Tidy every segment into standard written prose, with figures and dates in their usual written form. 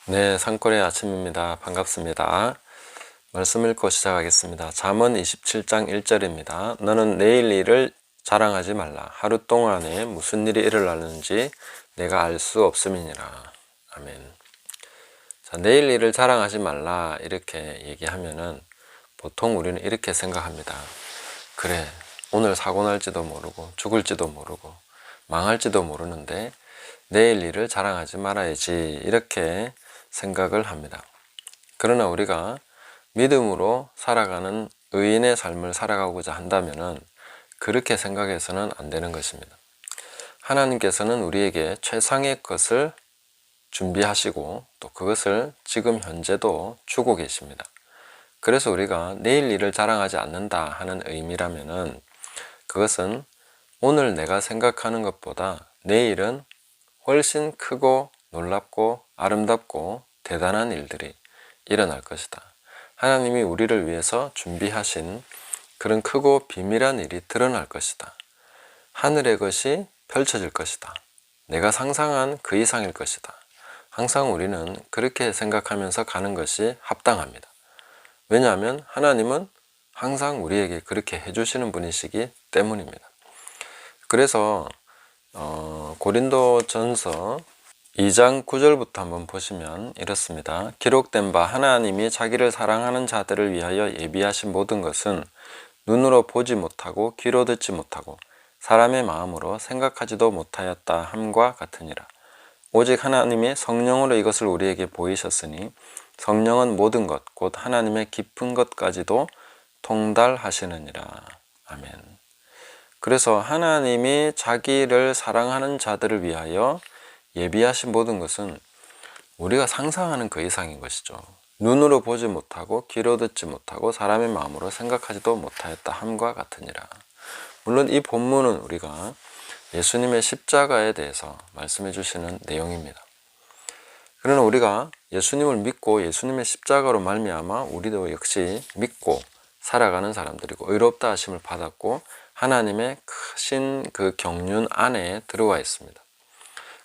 네, 산골의 아침입니다. 반갑습니다. 말씀 읽고 시작하겠습니다. 잠언 27장 1절입니다. 너는 내일 일을 자랑하지 말라. 하루 동안에 무슨 일이 일어나는지 내가 알 수 없음이니라. 아멘. 자, 내일 일을 자랑하지 말라 이렇게 얘기하면은 보통 우리는 이렇게 생각합니다. 그래, 오늘 사고 날지도 모르고 죽을지도 모르고 망할지도 모르는데 내일 일을 자랑하지 말아야지 이렇게 생각을 합니다. 그러나 우리가 믿음으로 살아가는 의인의 삶을 살아가고자 한다면 그렇게 생각해서는 안 되는 것입니다. 하나님께서는 우리에게 최상의 것을 준비하시고 또 그것을 지금 현재도 주고 계십니다. 그래서 우리가 내일 일을 자랑하지 않는다 하는 의미라면은 그것은 오늘 내가 생각하는 것보다 내일은 훨씬 크고 놀랍고 아름답고 대단한 일들이 일어날 것이다. 하나님이 우리를 위해서 준비하신 그런 크고 비밀한 일이 드러날 것이다. 하늘의 것이 펼쳐질 것이다. 내가 상상한 그 이상일 것이다. 항상 우리는 그렇게 생각하면서 가는 것이 합당합니다. 왜냐하면 하나님은 항상 우리에게 그렇게 해주시는 분이시기 때문입니다. 그래서 고린도전서 2장 9절부터 한번 보시면 이렇습니다. 기록된 바 하나님이 자기를 사랑하는 자들을 위하여 예비하신 모든 것은 눈으로 보지 못하고 귀로 듣지 못하고 사람의 마음으로 생각하지도 못하였다 함과 같으니라. 오직 하나님의 성령으로 이것을 우리에게 보이셨으니 성령은 모든 것 곧 하나님의 깊은 것까지도 통달하시느니라. 아멘. 그래서 하나님이 자기를 사랑하는 자들을 위하여 예비하신 모든 것은 우리가 상상하는 그 이상인 것이죠. 눈으로 보지 못하고 귀로 듣지 못하고 사람의 마음으로 생각하지도 못하였다 함과 같으니라. 물론 이 본문은 우리가 예수님의 십자가에 대해서 말씀해 주시는 내용입니다. 그러나 우리가 예수님을 믿고 예수님의 십자가로 말미암아 우리도 역시 믿고 살아가는 사람들이고 의롭다 하심을 받았고 하나님의 크신 그 경륜 안에 들어와 있습니다.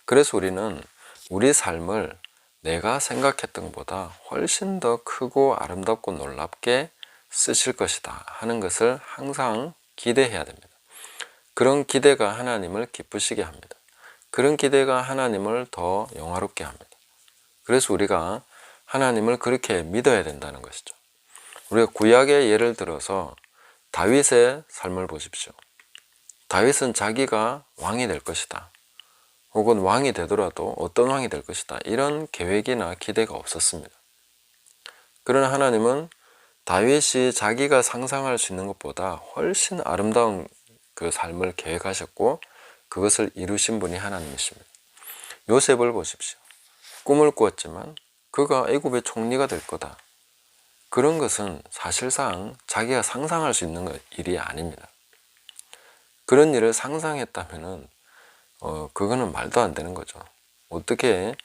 그래서 우리는 우리 삶을 내가 생각했던 것보다 훨씬 더 크고 아름답고 놀랍게 쓰실 것이다 하는 것을 항상 기대해야 됩니다. 그런 기대가 하나님을 기쁘시게 합니다. 그런 기대가 하나님을 더 영화롭게 합니다. 그래서 우리가 하나님을 그렇게 믿어야 된다는 것이죠. 우리가 구약의 예를 들어서 다윗의 삶을 보십시오. 다윗은 자기가 왕이 될 것이다. 혹은 왕이 되더라도 어떤 왕이 될 것이다. 이런 계획이나 기대가 없었습니다. 그러나 하나님은 다윗이 자기가 상상할 수 있는 것보다 훨씬 아름다운 그 삶을 계획하셨고 그것을 이루신 분이 하나님이십니다. 요셉을 보십시오. 꿈을 꾸었지만 그가 애굽의 총리가 될 거다. 그런 것은 사실상 자기가 상상할 수 있는 일이 아닙니다. 그런 일을 상상했다면은 그거는 말도 안 되는 거죠. 어떻게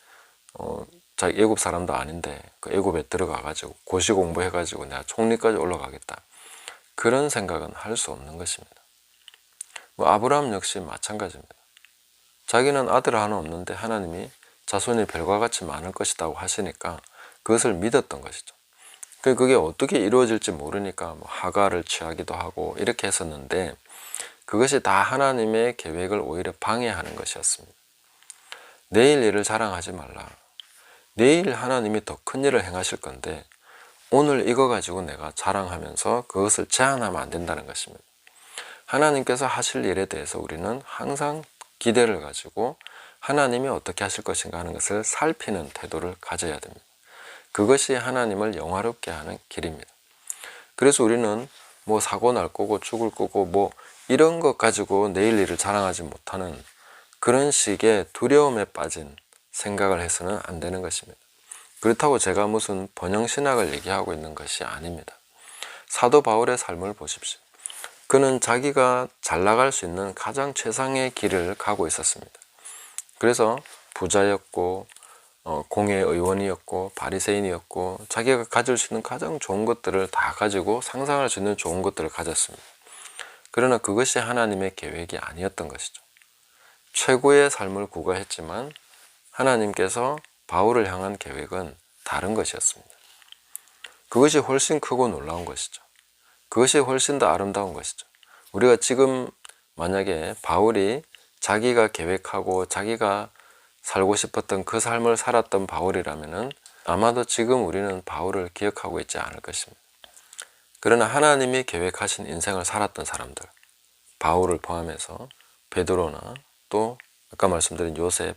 자기 애굽 사람도 아닌데 그 애굽에 들어가 가지고 고시 공부해 가지고 내가 총리까지 올라가겠다. 그런 생각은 할 수 없는 것입니다. 아브라함 역시 마찬가지입니다. 자기는 아들 하나 없는데 하나님이 자손이 별과 같이 많을 것이라고 하시니까 그것을 믿었던 것이죠. 그게 어떻게 이루어질지 모르니까 하가를 취하기도 하고 이렇게 했었는데 그것이 다 하나님의 계획을 오히려 방해하는 것이었습니다. 내일 일을 자랑하지 말라. 내일 하나님이 더 큰 일을 행하실 건데 오늘 이거 가지고 내가 자랑하면서 그것을 제한하면 안 된다는 것입니다. 하나님께서 하실 일에 대해서 우리는 항상 기대를 가지고 하나님이 어떻게 하실 것인가 하는 것을 살피는 태도를 가져야 됩니다. 그것이 하나님을 영화롭게 하는 길입니다. 그래서 우리는 사고 날 거고 죽을 거고 이런 것 가지고 내일 일을 자랑하지 못하는 그런 식의 두려움에 빠진 생각을 해서는 안 되는 것입니다. 그렇다고 제가 무슨 번영신학을 얘기하고 있는 것이 아닙니다. 사도 바울의 삶을 보십시오. 그는 자기가 잘 나갈 수 있는 가장 최상의 길을 가고 있었습니다. 그래서 부자였고 공회 의원이었고 바리새인이었고 자기가 가질 수 있는 가장 좋은 것들을 다 가지고 상상할 수 있는 좋은 것들을 가졌습니다. 그러나 그것이 하나님의 계획이 아니었던 것이죠. 최고의 삶을 구가했지만 하나님께서 바울을 향한 계획은 다른 것이었습니다. 그것이 훨씬 크고 놀라운 것이죠. 그것이 훨씬 더 아름다운 것이죠. 우리가 지금 만약에 바울이 자기가 계획하고 자기가 살고 싶었던 그 삶을 살았던 바울이라면은 아마도 지금 우리는 바울을 기억하고 있지 않을 것입니다. 그러나 하나님이 계획하신 인생을 살았던 사람들, 바울을 포함해서 베드로나 또 아까 말씀드린 요셉,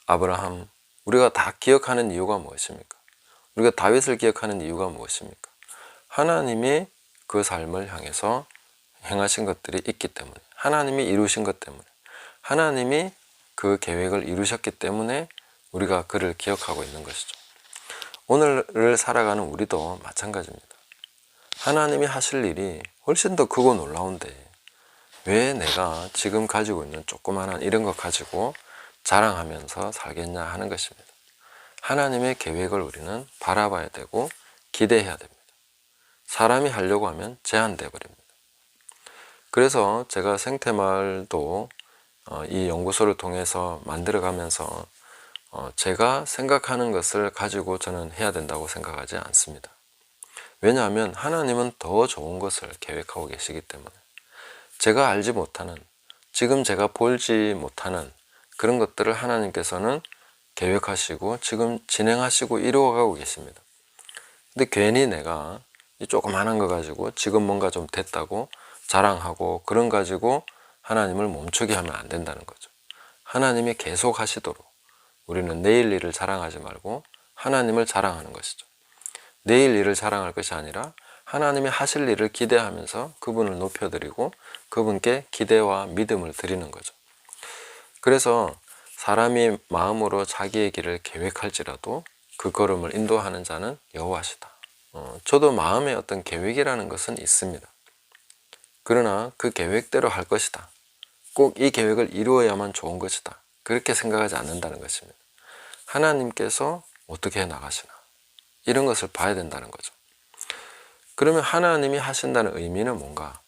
아브라함, 우리가 다 기억하는 이유가 무엇입니까? 우리가 다윗을 기억하는 이유가 무엇입니까? 하나님이 그 삶을 향해서 행하신 것들이 있기 때문에, 하나님이 이루신 것 때문에, 하나님이 그 계획을 이루셨기 때문에 우리가 그를 기억하고 있는 것이죠. 오늘을 살아가는 우리도 마찬가지입니다. 하나님이 하실 일이 훨씬 더 크고 놀라운데 왜 내가 지금 가지고 있는 조그마한 이런 것 가지고 자랑하면서 살겠냐 하는 것입니다. 하나님의 계획을 우리는 바라봐야 되고 기대해야 됩니다. 사람이 하려고 하면 제한되어 버립니다. 그래서 제가 생태마을도 이 연구소를 통해서 만들어가면서 제가 생각하는 것을 가지고 저는 해야 된다고 생각하지 않습니다. 왜냐하면 하나님은 더 좋은 것을 계획하고 계시기 때문에 제가 알지 못하는, 지금 제가 보지 못하는 그런 것들을 하나님께서는 계획하시고 지금 진행하시고 이루어가고 계십니다. 근데 괜히 내가 이 조그마한 거 가지고 지금 뭔가 좀 됐다고 자랑하고 그런 가지고 하나님을 멈추게 하면 안 된다는 거죠. 하나님이 계속 하시도록 우리는 내일 일을 자랑하지 말고 하나님을 자랑하는 것이죠. 내일 일을 자랑할 것이 아니라 하나님이 하실 일을 기대하면서 그분을 높여드리고 그분께 기대와 믿음을 드리는 거죠. 그래서 사람이 마음으로 자기의 길을 계획할지라도 그 걸음을 인도하는 자는 여호와시다. 저도 마음에 어떤 계획이라는 것은 있습니다. 그러나 그 계획대로 할 것이다. 꼭 이 계획을 이루어야만 좋은 것이다. 그렇게 생각하지 않는다는 것입니다. 하나님께서 어떻게 해 나가시나 이런 것을 봐야 된다는 거죠. 그러면 하나님이 하신다는 의미는 뭔가?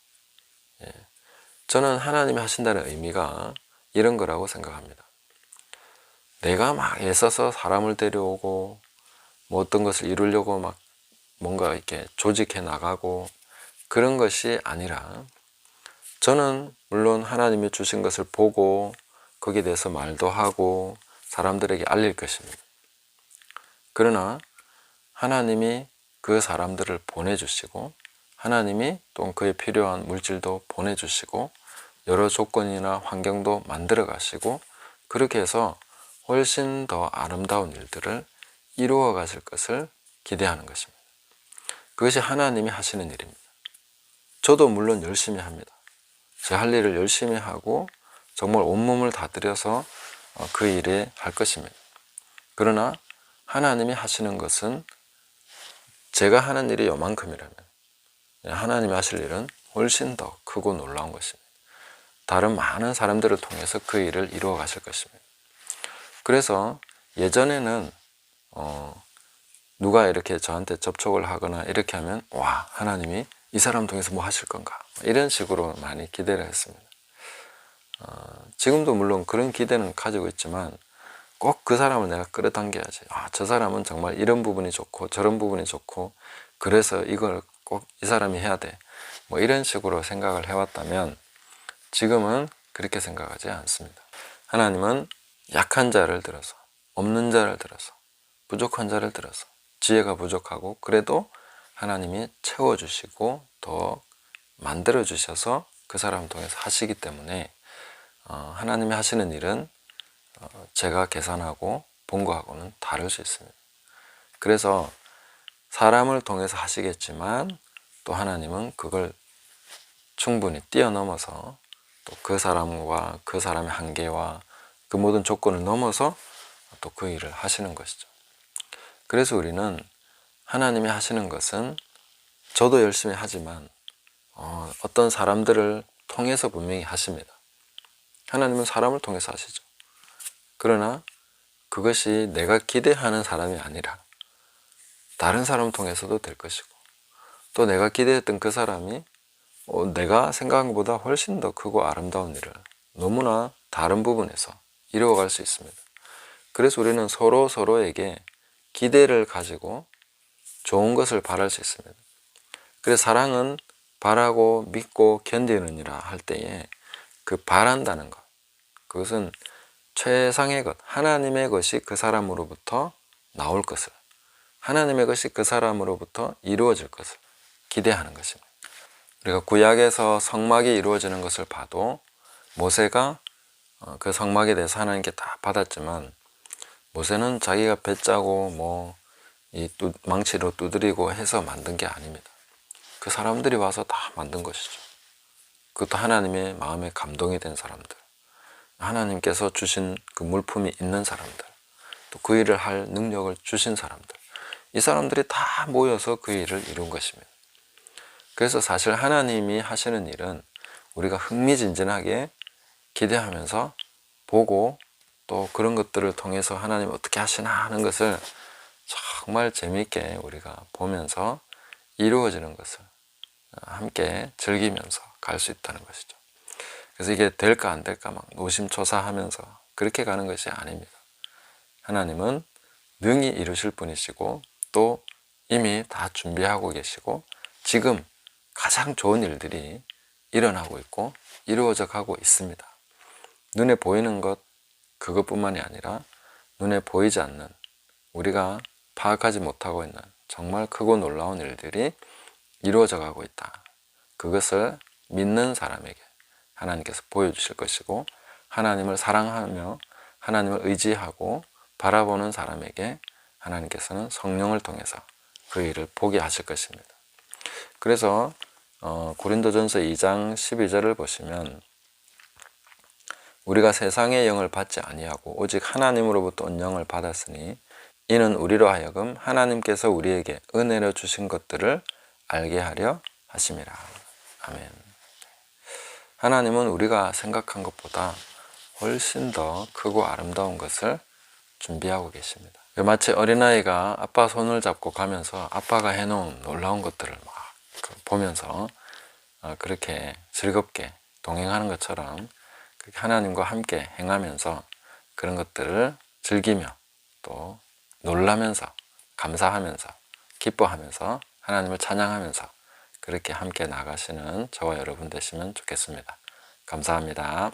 저는 하나님이 하신다는 의미가 이런 거라고 생각합니다. 내가 막 애써서 사람을 데려오고 뭐 어떤 것을 이루려고 막 뭔가 이렇게 조직해 나가고 그런 것이 아니라 저는 물론 하나님이 주신 것을 보고 거기에 대해서 말도 하고 사람들에게 알릴 것입니다. 그러나 하나님이 그 사람들을 보내주시고 하나님이 또 그에 필요한 물질도 보내주시고 여러 조건이나 환경도 만들어 가시고 그렇게 해서 훨씬 더 아름다운 일들을 이루어 가실 것을 기대하는 것입니다. 그것이 하나님이 하시는 일입니다. 저도 물론 열심히 합니다. 제 할 일을 열심히 하고 정말 온몸을 다 들여서 그 일에 할 것입니다. 그러나 하나님이 하시는 것은 제가 하는 일이 요만큼이라면 하나님이 하실 일은 훨씬 더 크고 놀라운 것입니다. 다른 많은 사람들을 통해서 그 일을 이루어 가실 것입니다. 그래서 예전에는 누가 이렇게 저한테 접촉을 하거나 이렇게 하면 와, 하나님이 이 사람 통해서 뭐 하실 건가 이런 식으로 많이 기대를 했습니다. 지금도 물론 그런 기대는 가지고 있지만 꼭 그 사람을 내가 끌어당겨야지. 저 사람은 정말 이런 부분이 좋고 저런 부분이 좋고 그래서 이걸 꼭 이 사람이 해야 돼. 뭐 이런 식으로 생각을 해왔다면 지금은 그렇게 생각하지 않습니다. 하나님은 약한 자를 들어서, 없는 자를 들어서, 부족한 자를 들어서 지혜가 부족하고 그래도 하나님이 채워주시고 더 만들어주셔서 그 사람을 통해서 하시기 때문에 하나님이 하시는 일은 제가 계산하고 본 거하고는 다를 수 있습니다. 그래서 사람을 통해서 하시겠지만 또 하나님은 그걸 충분히 뛰어넘어서 또 그 사람과 그 사람의 한계와 그 모든 조건을 넘어서 또 그 일을 하시는 것이죠. 그래서 우리는 하나님이 하시는 것은 저도 열심히 하지만 어떤 사람들을 통해서 분명히 하십니다. 하나님은 사람을 통해서 하시죠. 그러나 그것이 내가 기대하는 사람이 아니라 다른 사람을 통해서도 될 것이고 또 내가 기대했던 그 사람이 내가 생각한 것보다 훨씬 더 크고 아름다운 일을 너무나 다른 부분에서 이루어갈 수 있습니다. 그래서 우리는 서로 서로에게 기대를 가지고 좋은 것을 바랄 수 있습니다. 그래서 사랑은 바라고 믿고 견디느니라 할 때에 그 바란다는 것, 그것은 최상의 것, 하나님의 것이 그 사람으로부터 나올 것을, 하나님의 것이 그 사람으로부터 이루어질 것을 기대하는 것입니다. 우리가 구약에서 성막이 이루어지는 것을 봐도 모세가 그 성막에 대해서 하나님께 다 받았지만 모세는 자기가 배 짜고 이 망치로 두드리고 해서 만든 게 아닙니다. 그 사람들이 와서 다 만든 것이죠. 그것도 하나님의 마음에 감동이 된 사람들, 하나님께서 주신 그 물품이 있는 사람들, 또 그 일을 할 능력을 주신 사람들, 이 사람들이 다 모여서 그 일을 이룬 것입니다. 그래서 사실 하나님이 하시는 일은 우리가 흥미진진하게 기대하면서 보고 또 그런 것들을 통해서 하나님 어떻게 하시나 하는 것을 정말 재미있게 우리가 보면서 이루어지는 것을 함께 즐기면서 갈 수 있다는 것이죠. 그래서 이게 될까 안 될까 막 노심초사하면서 그렇게 가는 것이 아닙니다. 하나님은 능히 이루실 분이시고 또 이미 다 준비하고 계시고 지금 가장 좋은 일들이 일어나고 있고 이루어져 가고 있습니다. 눈에 보이는 것 그것뿐만이 아니라 눈에 보이지 않는, 우리가 파악하지 못하고 있는 정말 크고 놀라운 일들이 이루어져 가고 있다. 그것을 믿는 사람에게 하나님께서 보여주실 것이고, 하나님을 사랑하며 하나님을 의지하고 바라보는 사람에게 하나님께서는 성령을 통해서 그 일을 보게 하실 것입니다. 그래서 고린도전서 2장 12절을 보시면 우리가 세상의 영을 받지 아니하고 오직 하나님으로부터 온 영을 받았으니 이는 우리로 하여금 하나님께서 우리에게 은혜로 주신 것들을 알게 하려 하심이라. 아멘. 하나님은 우리가 생각한 것보다 훨씬 더 크고 아름다운 것을 준비하고 계십니다. 마치 어린아이가 아빠 손을 잡고 가면서 아빠가 해놓은 놀라운 것들을 막 보면서 그렇게 즐겁게 동행하는 것처럼 그렇게 하나님과 함께 행하면서 그런 것들을 즐기며 또 놀라면서 감사하면서 기뻐하면서 하나님을 찬양하면서 그렇게 함께 나가시는 저와 여러분 되시면 좋겠습니다. 감사합니다.